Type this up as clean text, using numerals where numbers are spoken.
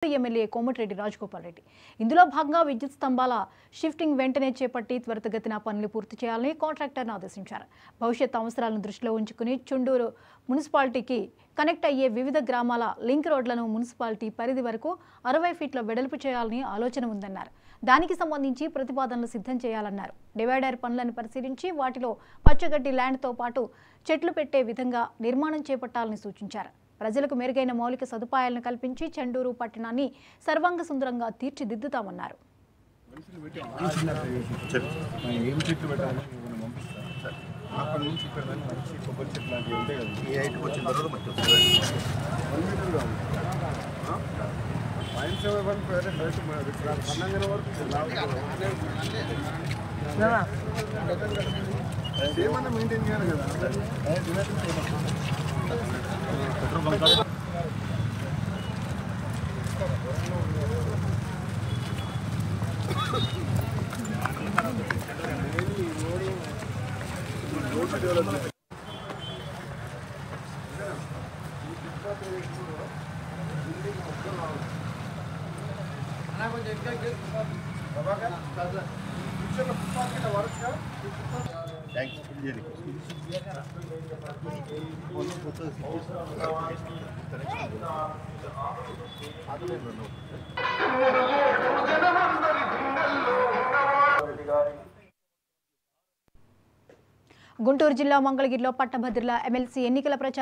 MLA Komatireddy Rajagopal Reddy. ఇందులో భాగంగా విద్యుత్ స్తంభాల షిఫ్టింగ్ వెంటనే చేపట్టి త్వరితగతిన పనులు పూర్తి చేయాలని కాంట్రాక్టర్ను ఆదేశించారు. భవిష్యత్ అవసరాలను దృష్టిలో ఉంచుకుని చుండూరు మున్సిపాలిటీకి కనెక్ట్ అయ్యే వివిధ గ్రామాల లింక్ రోడ్లను మున్సిపాలిటీ పరిధి వరకు 60 ఫీట్ల వెడల్పు చేయాలని ఆలోచన ఉందన్నారు. దానికి సంబంధించి ప్రతిపాదనలు సిద్ధం చేయాలన్నారు. డివైడర్ పనులను పరిశీలించి వాటిలో పచ్చగడ్డి ల్యాండ్తో పాటు చెట్లు పెట్టే విధంగా నిర్మాణం చేపట్టాలని సూచించారు. ప్రజలకు మెరుగైన మౌలిక సదుపాయాలను కల్పించి చండూరు పట్టణాన్ని సర్వాంగ సుందరంగా తీర్చిదిద్దుతామన్నారు. మెయింటైన్ చేయాలి కదా. గుంటూరు జిల్లా మంగళగిరిలో పట్టభద్రుల ఎమ్మెల్సీ ఎన్నికల ప్రచారం